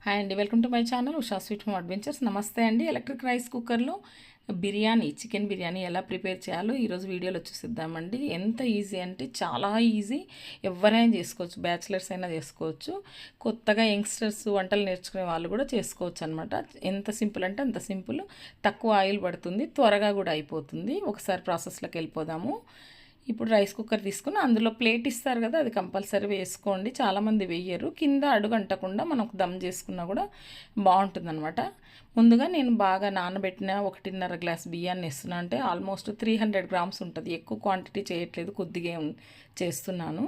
Hi అండి, welcome to my channel Usha sweet home adventures. నమస్తే అండి. ఎలక్ట్రిక్ రైస్ కుక్కర్లో చికెన్ బిర్యానీ ఎలా ప్రిపేర్ చేయాలో ఈరోజు వీడియోలో చూసిద్దామండి. ఎంత ఈజీ అంటే చాలా ఈజీ, ఎవరైనా చేసుకోవచ్చు, బ్యాచిలర్స్ అయినా చేసుకోవచ్చు, కొత్తగా యంగ్స్టర్స్ వంటలు నేర్చుకునే వాళ్ళు కూడా చేసుకోవచ్చు అనమాట. ఎంత సింపుల్ అంటే అంత సింపుల్, తక్కువ ఆయిల్ పడుతుంది, త్వరగా కూడా అయిపోతుంది. ఒకసారి ప్రాసెస్లోకి వెళ్ళిపోదాము. ఇప్పుడు రైస్ కుక్కర్ తీసుకుని అందులో ప్లేట్ ఇస్తారు కదా, అది కంపల్సరీ వేసుకోండి. చాలామంది వేయరు, కింద అడుగు అంటకుండా మనం దమ్ చేసుకున్నా కూడా బాగుంటుందన్నమాట. ముందుగా నేను బాగా నానబెట్టిన 1.5 గ్లాస్ బియ్యాన్ని వేస్తున్నా. అంటే ఆల్మోస్ట్ 300 గ్రామ్స్ ఉంటుంది. ఎక్కువ క్వాంటిటీ చేయట్లేదు, కొద్దిగా చేస్తున్నాను.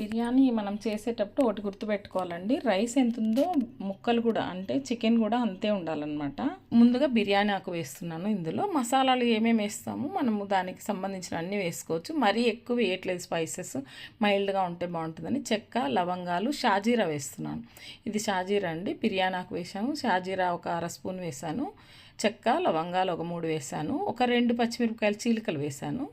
బిర్యానీ మనం చేసేటప్పుడు ఒకటి గుర్తుపెట్టుకోవాలండి, రైస్ ఎంత ఉందో ముక్కలు కూడా, అంటే చికెన్ కూడా అంతే ఉండాలన్నమాట. ముందుగా బిర్యానీ ఆకు వేస్తున్నాను. ఇందులో మసాలాలు ఏమేమి వేస్తాము మనము దానికి సంబంధించిన అన్నీ వేసుకోవచ్చు. మరీ ఎక్కువ వేయట్లేదు, స్పైసెస్ మైల్డ్గా ఉంటే బాగుంటుందని. చెక్క, లవంగాలు, షాజీరా వేస్తున్నాను. ఇది షాజీరా అండి. బిర్యానీ ఆకు వేసాను, షాజీరా ఒక 1/2 స్పూన్ వేసాను, చెక్క లవంగాలు ఒక 3 వేసాను, ఒక 2 పచ్చిమిరపకాయలు చీలికలు వేసాను,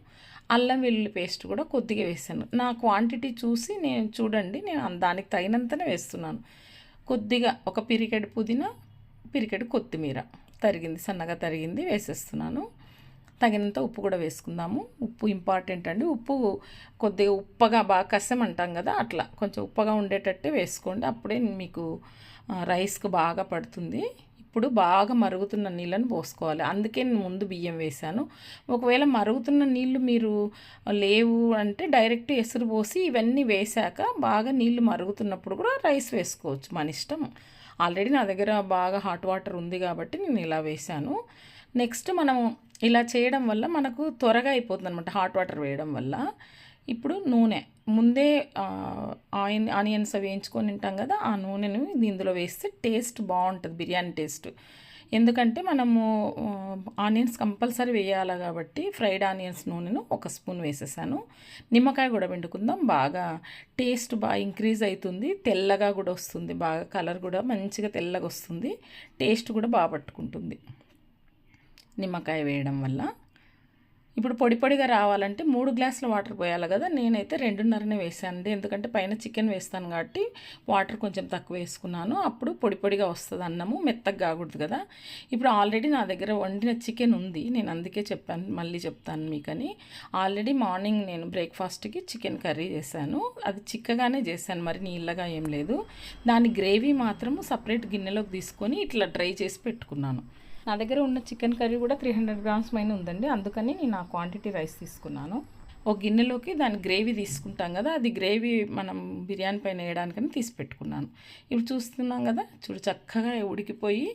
అల్లం వెల్లుల్లి పేస్ట్ కూడా కొద్దిగా వేసాను. నా క్వాంటిటీ చూసి చూడండి, నేను దానికి తగినంతనే వేస్తున్నాను. కొద్దిగా ఒక పిరికెడు పుదీనా, పిరికెడు కొత్తిమీర తరిగింది, సన్నగా తరిగింది వేసేస్తున్నాను. తగినంత ఉప్పు కూడా వేసుకుందాము. ఉప్పు ఇంపార్టెంట్ అండి. ఉప్పు కొద్దిగా ఉప్పగా, బాగా కసం అంటాం కదా, అట్లా కొంచెం ఉప్పగా ఉండేటట్టే వేసుకోండి, అప్పుడే మీకు రైస్కి బాగా పడుతుంది. ఇప్పుడు బాగా మరుగుతున్న నీళ్ళని పోసుకోవాలి, అందుకే నేను ముందు బియ్యం వేశాను. ఒకవేళ మరుగుతున్న నీళ్ళు మీరు లేవు అంటే డైరెక్ట్ ఎసురు పోసి ఇవన్నీ వేశాక బాగా నీళ్ళు మరుగుతున్నప్పుడు కూడా రైస్ వేసుకోవచ్చు, మన ఇష్టం. ఆల్రెడీ నా దగ్గర బాగా హాట్ వాటర్ ఉంది కాబట్టి నేను ఇలా వేశాను. నెక్స్ట్ మనం ఇలా చేయడం వల్ల మనకు త్వరగా అయిపోతుంది అనమాట, హాట్ వాటర్ వేయడం వల్ల. ఇప్పుడు నూనె ముందే ఆనియన్స్ వేయించుకొని తింటాం కదా, ఆ నూనెను ఇందులో వేస్తే టేస్ట్ బాగుంటుంది, బిర్యానీ టేస్ట్. ఎందుకంటే మనము ఆనియన్స్ కంపల్సరీ వేయాలి కాబట్టి ఫ్రైడ్ ఆనియన్స్ నూనెను 1 స్పూన్ వేసేసాను. నిమ్మకాయ కూడా పిండుకుందాం, బాగా టేస్ట్ బాగా ఇంక్రీజ్ అవుతుంది, తెల్లగా కూడా వస్తుంది, బాగా కలర్ కూడా మంచిగా తెల్లగా వస్తుంది, టేస్ట్ కూడా బాగా పట్టుకుంటుంది నిమ్మకాయ వేయడం వల్ల. ఇప్పుడు పొడి పొడిగా రావాలంటే 3 గ్లాసుల వాటర్ పోయాలి కదా, నేనైతే 2.5 వేసానండి. ఎందుకంటే పైన చికెన్ వేస్తాను కాబట్టి వాటర్ కొంచెం తక్కువ వేసుకున్నాను, అప్పుడు పొడి పొడిగా వస్తుంది, అన్నము మెత్తగా కాకూడదు కదా. ఇప్పుడు ఆల్రెడీ నా దగ్గర వండిన చికెన్ ఉంది, నేను అందుకే చెప్పాను, మళ్ళీ చెప్తాను మీకని. ఆల్రెడీ మార్నింగ్ నేను బ్రేక్ఫాస్ట్కి చికెన్ కర్రీ చేశాను, అది చిక్కగానే చేశాను, మరి నీళ్ళగా ఏం లేదు. దాని గ్రేవీ మాత్రము సపరేట్ గిన్నెలోకి తీసుకొని ఇట్లా డ్రై చేసి పెట్టుకున్నాను. నా దగ్గర ఉన్న చికెన్ కర్రీ కూడా 300 గ్రామ్స్ పైన ఉందండి, అందుకని నేను ఆ క్వాంటిటీ రైస్ తీసుకున్నాను. ఒక గిన్నెలోకి దాని గ్రేవీ తీసుకుంటాం కదా, అది గ్రేవీ మనం బిర్యానీ పైన వేయడానికని తీసి పెట్టుకున్నాను. ఇప్పుడు చూస్తున్నాం కదా, చూడు చక్కగా ఉడికిపోయి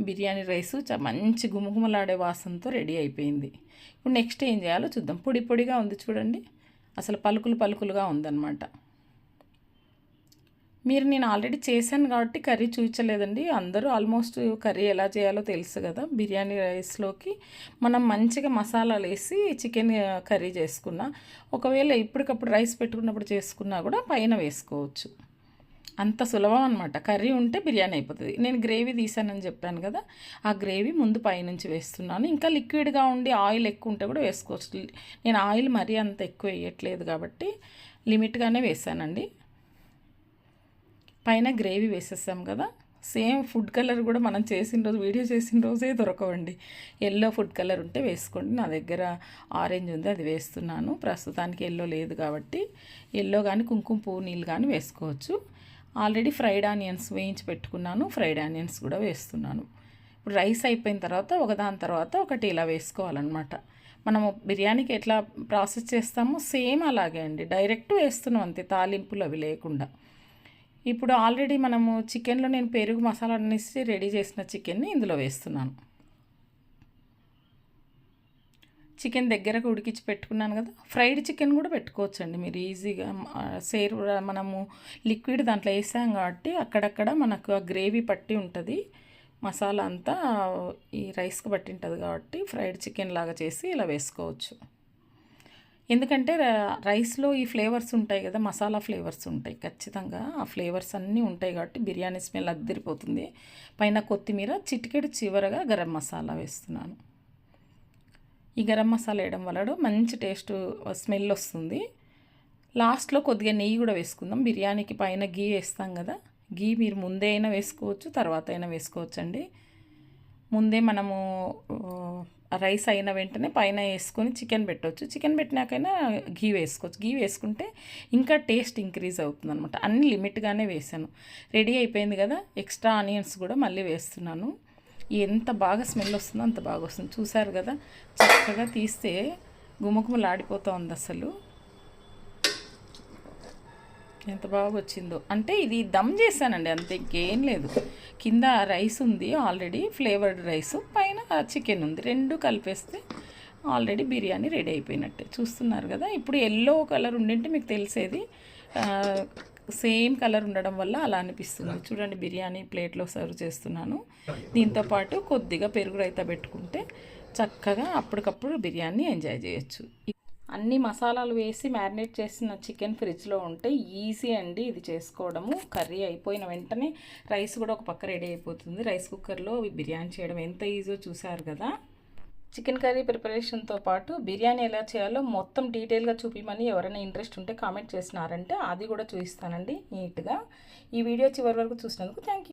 బిర్యానీ రైస్ మంచి గుమగుమలాడే వాసనతో రెడీ అయిపోయింది. ఇప్పుడు నెక్స్ట్ ఏం చేయాలో చూద్దాం. పొడి పొడిగా ఉంది చూడండి, అసలు పలుకులు పలుకులుగా ఉందన్నమాట. నేను ఆల్రెడీ చేశాను కాబట్టి కర్రీ చూపించలేదండి. అందరూ ఆల్మోస్ట్ కర్రీ ఎలా చేయాలో తెలుసు కదా. బిర్యానీ రైస్లోకి మనం మంచిగా మసాలాలు వేసి చికెన్ కర్రీ చేసుకున్నా, ఒకవేళ ఇప్పటికప్పుడు రైస్ పెట్టుకున్నప్పుడు చేసుకున్నా కూడా పైన వేసుకోవచ్చు, అంత సులభం అనమాట. కర్రీ ఉంటే బిర్యానీ అయిపోతుంది. నేను గ్రేవీ తీసానని చెప్పాను కదా, ఆ గ్రేవీ ముందు పైనుంచి వేస్తున్నాను. ఇంకా లిక్విడ్గా ఉండి ఆయిల్ ఎక్కువ ఉంటే కూడా వేసుకోవచ్చు. నేను ఆయిల్ మరీ అంత ఎక్కువ వేయట్లేదు కాబట్టి లిమిట్గానే వేసానండి. పైన గ్రేవీ వేసేసాం కదా, సేమ్ ఫుడ్ కలర్ కూడా మనం చేసిన రోజు, వీడియో చేసిన రోజే దొరకవండి. ఎల్లో ఫుడ్ కలర్ ఉంటే వేసుకోండి. నా దగ్గర ఆరెంజ్ ఉంది, అది వేస్తున్నాను. ప్రస్తుతానికి ఎల్లో లేదు కాబట్టి ఎల్లో కానీ కుంకుమ పువ్వు నీళ్ళు కానీ వేసుకోవచ్చు. ఆల్రెడీ ఫ్రైడ్ ఆనియన్స్ వేయించి పెట్టుకున్నాను, ఫ్రైడ్ ఆనియన్స్ కూడా వేస్తున్నాను. ఇప్పుడు రైస్ అయిపోయిన తర్వాత ఒకదాని తర్వాత ఒకటి ఇలా వేసుకోవాలన్నమాట. మనము బిర్యానీకి ఎట్లా ప్రాసెస్ చేస్తామో సేమ్ అలాగే అండి, డైరెక్ట్ వేస్తున్నాం అంతే, తాలింపులు అవి లేకుండా. ఇప్పుడు ఆల్రెడీ మనము చికెన్లో నేను పెరుగు మసాలా అనేసి రెడీ చేసిన చికెన్ని ఇందులో వేస్తున్నాను. చికెన్ దగ్గరకు ఉడికించి పెట్టుకున్నాను కదా, ఫ్రైడ్ చికెన్ కూడా పెట్టుకోవచ్చండి మీరు ఈజీగా. మనము లిక్విడ్ దాంట్లో వేసాం కాబట్టి అక్కడక్కడ మనకు ఆ గ్రేవీ పట్టి ఉంటుంది, మసాలా అంతా ఈ రైస్కి పట్టి ఉంటుంది కాబట్టి ఫ్రైడ్ చికెన్ లాగా చేసి ఇలా వేసుకోవచ్చు. ఎందుకంటే రైస్లో ఈ ఫ్లేవర్స్ ఉంటాయి కదా, మసాలా ఫ్లేవర్స్ ఉంటాయి ఖచ్చితంగా, ఆ ఫ్లేవర్స్ అన్నీ ఉంటాయి కాబట్టి బిర్యానీ స్మెల్ అద్దరిపోతుంది. పైన కొత్తిమీర, చిటికెడు చివరగా గరం మసాలా వేస్తున్నాను. ఈ గరం మసాలా వేయడం వల్ల మంచి టేస్ట్ స్మెల్ వస్తుంది. లాస్ట్లో కొద్దిగా నెయ్యి కూడా వేసుకుందాం. బిర్యానీకి పైన గీ వేస్తాం కదా, గీ మీరు ముందే అయినా వేసుకోవచ్చు, తర్వాత అయినా వేసుకోవచ్చండి. ముందే మనము రైస్ అయిన వెంటనే పైన వేసుకొని చికెన్ పెట్టవచ్చు. చికెన్ పెట్టినాకైనా గీ వేసుకోవచ్చు. గీ వేసుకుంటే ఇంకా టేస్ట్ ఇంక్రీజ్ అవుతుంది అనమాట. అన్ని లిమిట్గానే వేసాను. రెడీ అయిపోయింది కదా. ఎక్స్ట్రా ఆనియన్స్ కూడా మళ్ళీ వేస్తున్నాను. ఎంత బాగా స్మెల్ వస్తుందో అంత బాగా వస్తుంది. చూసారు కదా, చక్కగా తీస్తే గుమగుమలాడిపోతూ ఉంది అసలు. ఎంత బాగా వచ్చిందో. అంటే ఇది దమ్ చేశానండి, అంతే, ఇంకేం లేదు. కింద రైస్ ఉంది ఆల్రెడీ, ఫ్లేవర్డ్ రైస్, పైన చికెన్ ఉంది. రెండు కలిపేస్తే ఆల్రెడీ బిర్యానీ రెడీ అయిపోయినట్టే. చూస్తున్నారు కదా. ఇప్పుడు ఎల్లో కలర్ ఉండింటే మీకు తెలిసేది, సేమ్ కలర్ ఉండడం వల్ల అలా అనిపిస్తుంది. చూడండి, బిర్యానీ ప్లేట్లో సర్వ్ చేస్తున్నాను. దీంతోపాటు కొద్దిగా పెరుగు రైతా పెట్టుకుంటే చక్కగా అప్పటికప్పుడు బిర్యానీ ఎంజాయ్ చేయొచ్చు. అన్ని మసాలాలు వేసి మ్యారినేట్ చేసిన చికెన్ ఫ్రిడ్జ్లో ఉంటే ఈజీ అండి ఇది చేసుకోవడము. కర్రీ అయిపోయిన వెంటనే రైస్ కూడా ఒక పక్క రెడీ అయిపోతుంది. రైస్ కుక్కర్లో బిర్యానీ చేయడం ఎంత ఈజీయో చూసారు కదా. చికెన్ కర్రీ ప్రిపరేషన్తో పాటు బిర్యానీ ఎలా చేయాలో మొత్తం డీటెయిల్గా చూపించమని ఎవరైనా ఇంట్రెస్ట్ ఉంటే కామెంట్ చేసినారంటే అది కూడా చూపిస్తానండి నీట్గా. ఈ వీడియో చివరి వరకు చూసినందుకు థ్యాంక్ యూ.